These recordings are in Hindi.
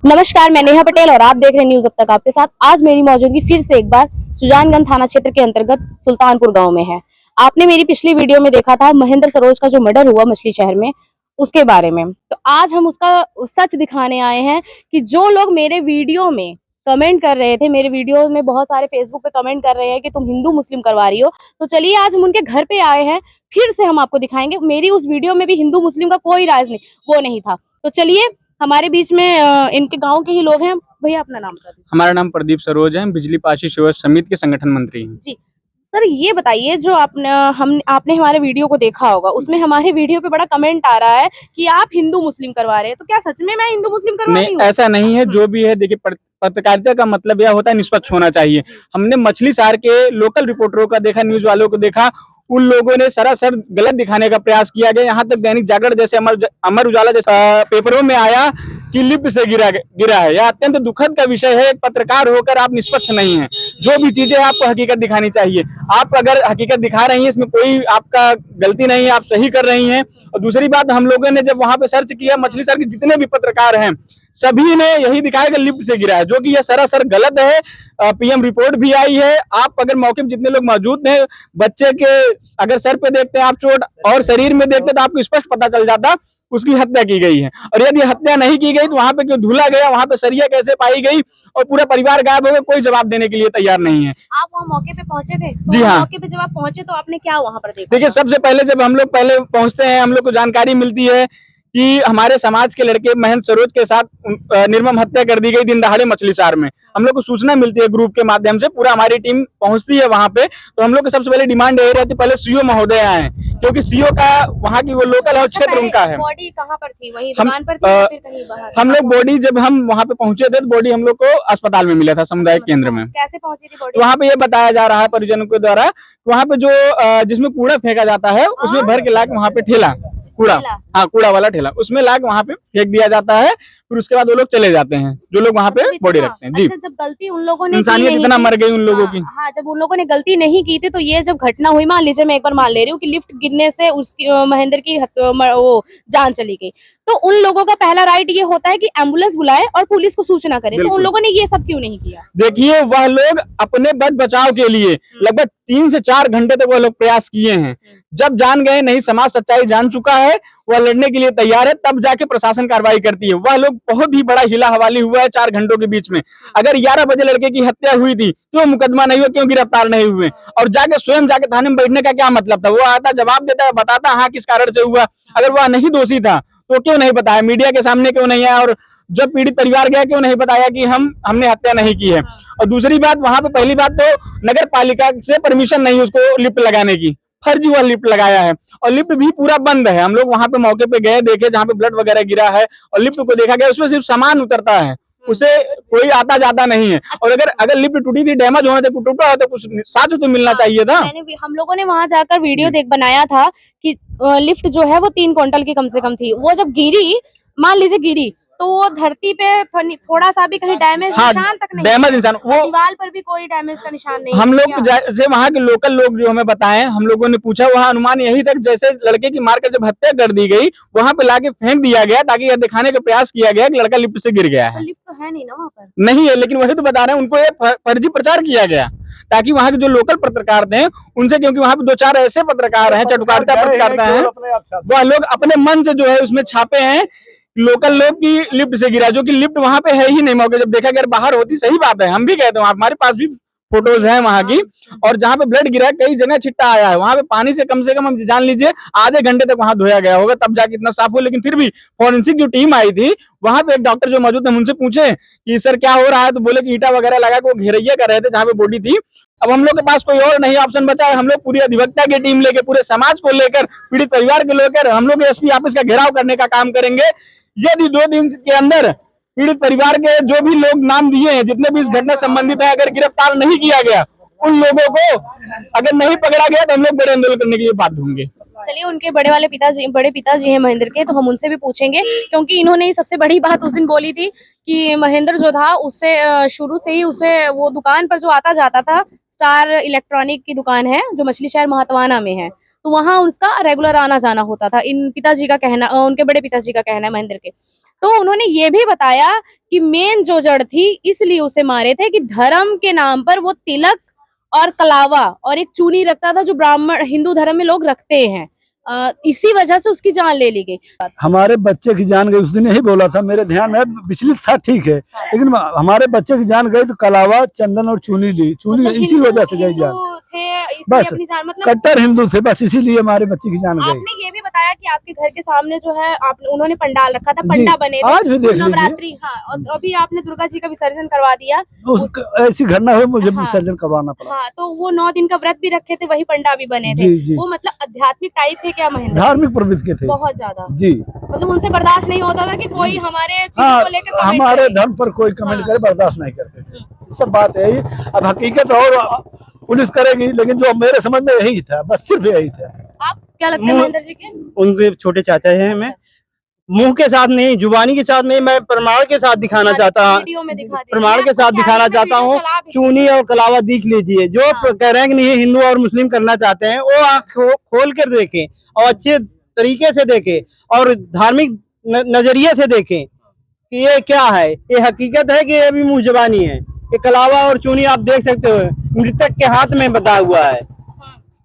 नमस्कार, मैं नेहा पटेल और आप देख रहे हैं न्यूज अब तक आपके साथ। आज मेरी मौजूदगी फिर से एक बार सुजानगंज थाना क्षेत्र के अंतर्गत सुल्तानपुर गांव में है। आपने मेरी पिछली वीडियो में देखा था महेंद्र सरोज का जो मर्डर हुआ मछली शहर में, उसके बारे में। तो आज हम उसका सच दिखाने आए हैं कि जो लोग मेरे वीडियो में कमेंट कर रहे थे, मेरे वीडियो में बहुत सारे फेसबुक पे कमेंट कर रहे हैं कि तुम हिंदू मुस्लिम करवा रही हो, तो चलिए आज हम उनके घर पे आए हैं। फिर से हम आपको दिखाएंगे। मेरी उस वीडियो में भी हिंदू मुस्लिम का कोई राज नहीं, वो नहीं था। तो चलिए, हमारे बीच में इनके गांव के ही लोग हैं। भैया अपना नाम बता दीजिए। हमारा नाम प्रदीप सरोज है, बिजली पाशी सेवा समिति के संगठन मंत्री हैं। जी सर, ये बताइए, जो आपने हमारे वीडियो को देखा होगा, उसमें हमारे वीडियो पे बड़ा कमेंट आ रहा है कि आप हिंदू मुस्लिम करवा रहे हैं। तो क्या सच में मैं हिंदू मुस्लिम करवा रही नहीं, हूँ? ऐसा नहीं है। जो भी है, देखिए, पत्रकारिता का मतलब यह होता है निष्पक्ष होना चाहिए। हमने मछली शहर के लोकल रिपोर्टरों का देखा, न्यूज वालों को देखा, उन लोगों ने सरासर गलत दिखाने का प्रयास किया गया। यहाँ तक दैनिक जागरण जैसे अमर उजाला जैसे पेपरों में आया कि लिफ्ट से गिरा है। यह अत्यंत दुखद का विषय है। एक पत्रकार होकर आप निष्पक्ष नहीं है। जो भी चीजें आपको हकीकत दिखानी चाहिए। आप अगर हकीकत दिखा रही हैं, इसमें कोई आपका गलती नहीं है, आप सही कर रही हैं। और दूसरी बात, हम लोगों ने जब वहां पे सर्च किया, मछली शहर के जितने भी पत्रकार हैं, सभी ने यही दिखाया कि लिफ्ट से गिरा है, जो कि यह सरासर गलत है। पीएम रिपोर्ट भी आई है। आप अगर मौके पर जितने लोग मौजूद थे, बच्चे के अगर सर पे देखते हैं आप चोट और शरीर में देखते तो आपको स्पष्ट पता चल जाता उसकी हत्या की गई है। और यदि हत्या नहीं की गई तो वहां पे क्यों धुला गया, वहां पे सरिया कैसे पाई गई और पूरा परिवार गायब हो गया, कोई जवाब देने के लिए तैयार नहीं है। आप वहाँ मौके पे पहुंचे थे? तो जी हाँ। मौके पे जब आप पहुंचे तो आपने क्या वहाँ पर देखा? देखिए, सबसे पहले जब हम लोग पहले पहुंचते हैं, हम लोग को जानकारी मिलती है कि हमारे समाज के लड़के महेंद्र सरोज के साथ निर्मम हत्या कर दी गई दिन दहाड़े मछली शहर में। हम लोग को सूचना मिलती है ग्रुप के माध्यम से, पूरा हमारी टीम पहुंचती है वहां पे। तो हम लोग की सबसे पहले डिमांड यही रहती है, पहले सीओ महोदय आए, क्योंकि सीओ का वहाँ की वो लोकल है, क्षेत्र उनका है। बॉडी कहाँ पर थी? वही दुकान पर थी या फिर कहीं बाहर? हम लोग बॉडी, जब हम वहाँ पे पहुंचे थे तो बॉडी हम लोग को अस्पताल में मिला था, सामुदायिक केंद्र में। कैसे पहुंची थी बॉडी? तो वहाँ पे ये बताया जा रहा है परिजनों के द्वारा, वहाँ पे जो जिसमें कूड़ा फेंका जाता है, उसमें भर के लाके वहाँ पे ठेला कूड़ा, हाँ, कूड़ा वाला ठेला, उसमें लाके वहाँ पे फेंक दिया जाता है। फिर उसके बाद वो लोग चले जाते हैं, जो लोग वहाँ पे बॉडी रखते हैं। जी। अच्छा, जब गलती उन लोगों ने इंसानियत इतना मर गई उन लोगों की। हाँ, जब उन लोगों ने गलती नहीं की थी, तो ये जब घटना हुई, मान लीजिए, मैं एक बार मान ले रही हूँ कि लिफ्ट गिरने से उसकी महेंद्र की वो जान चली गई, तो उन लोगों का पहला राइट ये होता है कि एम्बुलेंस बुलाए और पुलिस को सूचना करे। तो उन लोगों ने ये सब क्यों नहीं किया? देखिए, वह लोग अपने बच बचाव के लिए लगभग 3 से 4 घंटे तक वह लोग प्रयास किए हैं। जब जान गए नहीं, समाज सच्चाई जान चुका है, वह लड़ने के लिए तैयार है, तब जाके प्रशासन कार्रवाई करती है। वह लोग बहुत ही बड़ा हिला हवाली हुआ है 4 घंटों के बीच में। अगर 11 बजे लड़के की हत्या हुई थी, क्यों मुकदमा नहीं हुआ, क्यों गिरफ्तार नहीं हुए? और जाके स्वयं जाके थाने में बैठने का क्या मतलब था? वो आता, जवाब देता, बताता हाँ किस कारण से हुआ। अगर वह नहीं दोषी था तो क्यों नहीं बताया? मीडिया के सामने क्यों नहीं आया? और जब पीड़ित परिवार गया, क्यों नहीं बताया कि हमने हत्या नहीं की है? और दूसरी बात, वहां पे पहली बात तो नगर पालिका से परमिशन नहीं उसको लिफ्ट लगाने की, फर्जी वह लिफ्ट लगाया है। और लिफ्ट भी पूरा बंद है। हम लोग वहां पे मौके पे गए, देखे जहाँ पे ब्लड वगैरह गिरा है, और लिफ्ट को देखा गया, उसमें सिर्फ सामान उतरता है, उसे कोई आता जाता नहीं है। और अगर लिफ्ट टूटी थी, डैमेज होने थे, टूटा हो तो कुछ साथ तो मिलना चाहिए था। हम लोगों ने वहां जाकर वीडियो बनाया था कि लिफ्ट जो है वो 3 क्विंटल की कम से कम थी। वो जब गिरी, मान लीजिए गिरी, तो वो धरती पे थोड़ा सा भी कहीं डैमेज निशान तक नहीं, डैमेज निशान, वो दीवार पर भी कोई डैमेज का निशान नहीं। हम लोग जैसे वहाँ के लोकल लोग जो हमें बताएं, हम लोगों ने पूछा, वहाँ अनुमान यही तक जैसे लड़के की मारकर जब हत्या कर दी गई, वहाँ पे लाके फेंक दिया गया, ताकि यह दिखाने का प्रयास किया गया कि लड़का लिफ्ट से गिर गया है। तो लिफ्ट तो है नहीं ना वहाँ पर? नहीं है, लेकिन वही तो बता रहे हैं, उनको ये फर्जी प्रचार किया गया, ताकि वहाँ के जो लोकल पत्रकार थे उनसे, क्योंकि वहाँ पे 2-4 ऐसे पत्रकार हैं, चटुकारिता पत्रकारिता हैं, वह लोग अपने मन से जो है उसमें छापे हैं लोकल लोग की लिफ्ट से गिरा, जो कि लिफ्ट वहां पे है ही नहीं। मौके जब देखा, अगर बाहर होती, सही बात है, हम भी कहते हैं, हमारे पास भी फोटोज हैं वहां की। और जहां पे ब्लड गिरा है, कई जगह छिट्टा आया है, वहां पे पानी से कम हम जान लीजिए आधे घंटे तक वहां धोया गया होगा, तब जाके इतना साफ हो। लेकिन फिर भी फॉरेंसिक जो टीम आई थी, वहां पे एक डॉक्टर जो मौजूद थे, उनसे पूछे कि सर क्या हो रहा है, तो बोले कि ईटा वगैरह लगा के वो घेरैया कर रहे थे जहाँ पे बॉडी थी। अब हम लोग के पास कोई और नहीं ऑप्शन बचा है। हम लोग पूरी अधिवक्ता की टीम लेकर, पूरे समाज को लेकर, पीड़ित परिवार को लेकर हम लोग एसपी ऑफिस का घेराव करने का काम करेंगे। यदि 2 दिन के अंदर पीड़ित परिवार के जो भी लोग नाम दिए हैं, जितने भी इस घटना संबंधित है, अगर गिरफ्तार नहीं किया गया, उन लोगों को अगर नहीं पकड़ा गया, तो हम लोग बड़े आंदोलन करने के लिए बाध्य होंगे। चलिए, उनके बड़े पिताजी हैं महेंद्र के, तो हम उनसे भी पूछेंगे, क्योंकि इन्होंने ही सबसे बड़ी बात उस दिन बोली थी कि महेंद्र जो था, उससे शुरू से ही उसे वो दुकान पर जो आता जाता था, स्टार इलेक्ट्रॉनिक की दुकान है जो मछली शहर महातवाना में है, तो वहाँ उसका रेगुलर आना जाना होता था। इन पिताजी का कहना, उनके बड़े पिताजी का कहना है महेंद्र के। तो उन्होंने ये भी बताया कि मेन जो जड़ थी इसलिए उसे मारे थे कि धर्म के नाम पर वो तिलक और कलावा और एक चूनी रखता था जो ब्राह्मण हिंदू धर्म में लोग रखते हैं। इसी वजह से उसकी जान ले ली गई। हमारे बच्चे की जान गई, उस दिन यही बोला था, मेरे ध्यान में विचलित था, ठीक है, लेकिन हमारे बच्चे की जान गई तो कलावा, चंदन और चूनी ली, चूनी मतलब इसी वजह से गई जान। थे इसलिए बस अपनी जान, मतलब कट्टर हिंदू थे, बस इसीलिए हमारे बच्चे की जान गई। आपने ये भी बताया कि आपके घर के सामने जो है आपने उन्होंने पंडाल रखा था, जी, पंडा बने थे, आज भी देख लीजिए। नवरात्रि। हाँ, और अभी आपने दुर्गा जी का विसर्जन करवा दिया। ऐसी घटना हुई, मुझे हाँ, विसर्जन करवाना पड़ा। हाँ, तो वो 9 दिन का व्रत भी रखे थे, वही पंडा भी बने थे। जी, जी। वो मतलब आध्यात्मिक टाइप थे क्या महेंद्र? धार्मिक प्रवृत्ति के थे बहुत ज्यादा। जी। मतलब उनसे बर्दाश्त नहीं होता था कि कोई हमारे चीजों हाँ, को लेकर कमेंट हमारे करे। धर्म पर कोई कमेंट हाँ। करे, बर्दाश्त नहीं करते थे। सब बात है यही। अब हकीकत और पुलिस करेगी, लेकिन जो मेरे समझ में यही था, बस सिर्फ यही था। आप क्या लगता है महेंद्र जी के? उनके छोटे चाचा हैं। मैं मुंह के साथ नहीं, जुबानी के साथ नहीं, मैं प्रमाण के साथ दिखाना चाहता हूँ, वीडियो में दिखा दीजिए। प्रमाण के साथ दिखाना चाहता हूँ। चूनी और कलावा देख लीजिए, जो हाँ। कह रहे हैं कि नहीं हिंदू और मुस्लिम करना चाहते हैं, वो आँख खोल कर देखें और अच्छे तरीके से देखें और धार्मिक नजरिए से देखें कि ये क्या है, ये हकीकत है कि ये भी मुंह जुबानी है। ये कलावा और चूनी आप देख सकते हो, मृतक के हाथ में बता हुआ है।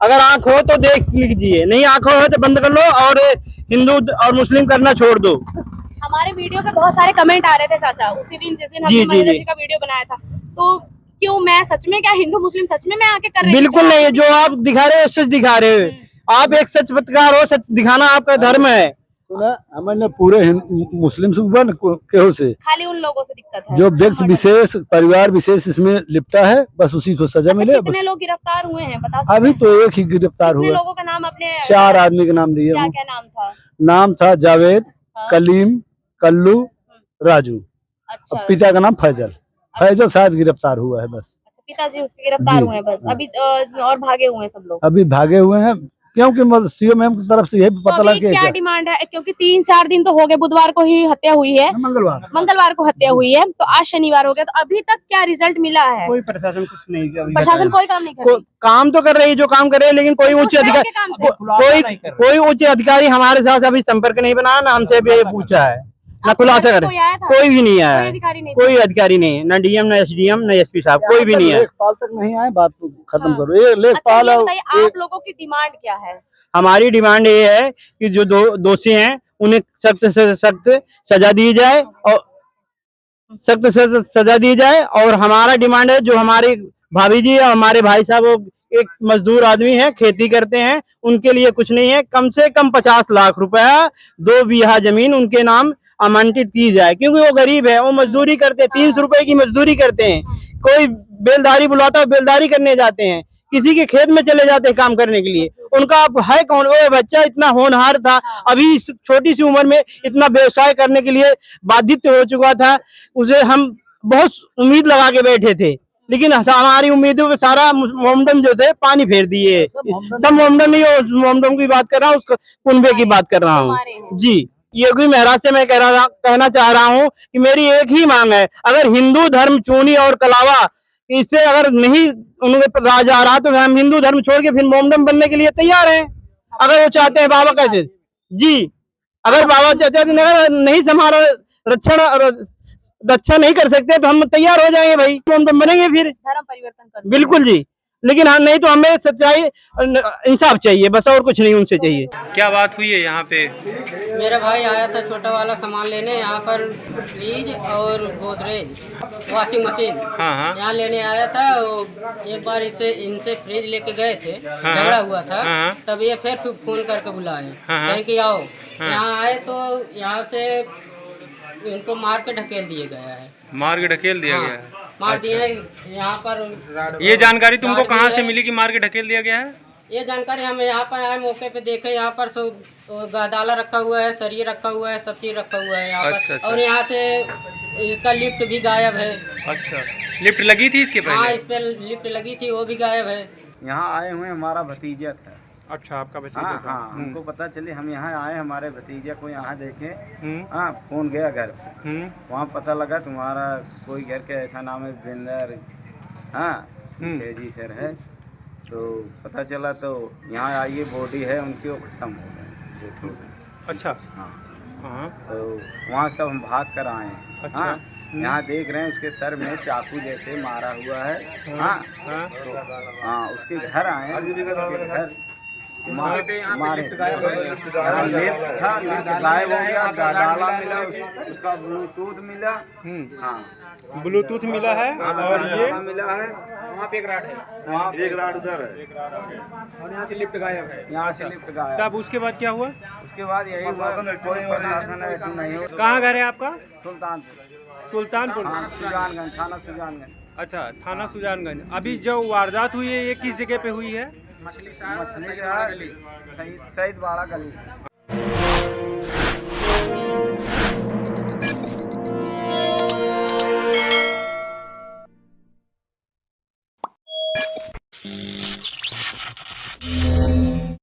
अगर आंख हो तो देख लीजिए, नहीं आंख हो तो बंद कर लो और हिंदू और मुस्लिम करना छोड़ दो। हमारे वीडियो पे बहुत सारे कमेंट आ रहे थे चाचा, उसी दिन जिस दिन हमने महेंद्र जी का वीडियो बनाया था, तो क्यों मैं सच में, क्या हिंदू मुस्लिम सच में मैं आके कर रही हूँ? बिल्कुल नहीं, जो आप दिखा रहे हो सच दिखा रहे हो। आप एक सच पत्रकार हो, सच दिखाना आपका धर्म है। सुना हमने पूरे मुस्लिम से ऊपर केहू से, खाली उन लोगों से दिक्कत है जो व्यक्ति विशेष, परिवार विशेष इसमें लिपटा है, बस उसी को सजा मिले। कितने लोग गिरफ्तार हुए हैं बता सकते अभी हैं? तो एक ही गिरफ्तार कितने हुआ, लोगों का नाम अपने 4 आदमी के नाम दिए। क्या क्या नाम था? नाम था जावेद, हाँ। कलीम, कल्लू, राजू। अच्छा, अब पिता का नाम फैजल। फैजल शायद गिरफ्तार हुआ है बस। पिताजी उसके गिरफ्तार जी, हुए हैं बस। हाँ। अभी और भागे हुए हैं सब लोग। अभी भागे हुए हैं, क्योंकि सीएम मैम की तरफ से यही तो पता अभी लगा क्या डिमांड है, क्योंकि 3-4 दिन तो हो गए, बुधवार को ही हत्या हुई है, मंगलवार को हत्या हुई है, तो आज शनिवार हो गया, तो अभी तक क्या रिजल्ट मिला है? कोई प्रशासन कुछ नहीं किया, प्रशासन कोई काम नहीं कर रही। काम तो कर रही है जो काम कर रहे हैं, लेकिन कोई उच्च अधिकारी, कोई उच्च अधिकारी हमारे साथ अभी संपर्क नहीं बनाया, ना हमसे भी पूछा है, ना खुलासा करे, कोई भी नहीं आया है, कोई अधिकारी नहीं है, ना डीएम, ना एसडीएम, ना एसपी साहब, कोई भी नहीं है। लेखपाल तक नहीं आए, बात खत्म करो। ये लेखपाल अच्छा, ये बताइए, आप लोगों की डिमांड क्या है? हमारी डिमांड ये है कि जो दोषी हैं उन्हें सख्त से सख्त सजा दी जाए और सख्त से सजा दी जाए। और हमारा डिमांड है, जो हमारी भाभी जी और हमारे भाई साहब, वो एक मजदूर आदमी है, खेती करते हैं, उनके लिए कुछ नहीं है, कम से कम 50 लाख रुपया 2 बीघा जमीन उनके नाम आवंटित की जाए, क्योंकि वो गरीब है, वो मजदूरी करते हैं, 300 रुपए की मजदूरी करते हैं। कोई बेलदारी बुलाता है, बेलदारी करने जाते हैं, किसी के खेत में चले जाते हैं काम करने के लिए। उनका अब है कौन? वो बच्चा इतना होनहार था, अभी छोटी सी उम्र में इतना व्यवसाय करने के लिए बाधित हो चुका था, उसे हम बहुत उम्मीद लगा के बैठे थे, लेकिन हमारी उम्मीदों पे सारा मोमडम जो थे पानी फेर दिए। सब मोमडम नहीं, मोमडम की बात कर रहा हूँ, उसको कुनबे की बात कर रहा हूँ जी। योगी महाराज से मैं कहना चाह रहा हूँ कि मेरी एक ही मांग है, अगर हिंदू धर्म चूनी और कलावा इससे अगर नहीं उनके राज आ रहा, तो हम हिंदू धर्म छोड़ के फिर मोमडम बनने के लिए तैयार हैं, अगर वो चाहते हैं। बाबा कहते जी, अगर बाबा चाचा नहीं हमारा रक्षा नहीं कर सकते तो हम तैयार हो जाएंगे भाई, मोमडम बनेंगे फिर, धर्म परिवर्तन कर। बिल्कुल जी, लेकिन हाँ नहीं तो हमें सच्चाई इंसाफ चाहिए, बस और कुछ नहीं उनसे चाहिए। क्या बात हुई है यहाँ पे? मेरा भाई आया था छोटा वाला सामान लेने, यहाँ पर फ्रिज और गोदरेज वॉशिंग मशीन हाँ। यहाँ लेने आया था। एक बार इनसे फ्रिज लेके गए थे, झगड़ा हुआ था, तब ये फिर फोन करके बुलाए, कहें कि आओ। यहाँ आए तो यहाँ से इनको मार के ढकेल दिए गया है। मार के ढकेल दिया गया है? मार दिए यहाँ पर। ये जानकारी तुमको कहाँ से मिली कि मार के ढकेल दिया गया है? ये जानकारी हम यहाँ पर आए, मौके पे देखे, यहाँ पर सब गदाला रखा हुआ है, सरिये रखा हुआ है, सब चीज रखा हुआ है यहाँ पर। अच्छा। और यहाँ से इसका लिफ्ट भी गायब है। अच्छा, लिफ्ट लगी थी इसके पहले? हाँ, इस पे लिफ्ट लगी थी, वो भी गायब है। यहाँ आए हुए हमारा भतीजा था। अच्छा, आपका भतीजा था? हाँ, हमको पता चले, हम यहाँ आए, हमारे भतीजा को यहाँ देखे। हाँ, फोन गया घर, वहाँ पता लगा तुम्हारा कोई घर के ऐसा नाम है बिंदर, हाँ जी सर है। तो पता चला तो यहाँ आइए, बॉडी है उनकी, वो खत्म हो गए। अच्छा, हाँ, हाँ। तो वहाँ से तब हम भाग कर आए हैं। अच्छा। हाँ, यहाँ देख रहे हैं उसके सर में चाकू जैसे मारा हुआ है। हाँ, हाँ। तो हाँ उसके घर आए हैं, उसके घर मारे लिफ्ट था, लिफ्ट गायब हो गया, डाला मिला, उसका ब्लूटूथ मिला। हाँ, ब्लूटूथ मिला है और ये मिला है। वहाँ पे एक राड है, वहाँ एक राड उधर है, और यहाँ से लिफ्ट गायब है, यहाँ से लिफ्ट गायब। तब उसके बाद क्या हुआ? उसके बाद यही हुआ, कोई प्रशासन नहीं हो। कहाँ घर है आपका? सुल्तानपुर। सुल्तानपुर। हाँ, सुजानगंज, थाना सुजानगंज। अच्छा, थाना सुजानगंज। अभी जो वारदात हुई है ये किस जगह पे हुई है? मछली शहर, शहीद बाड़ा गली।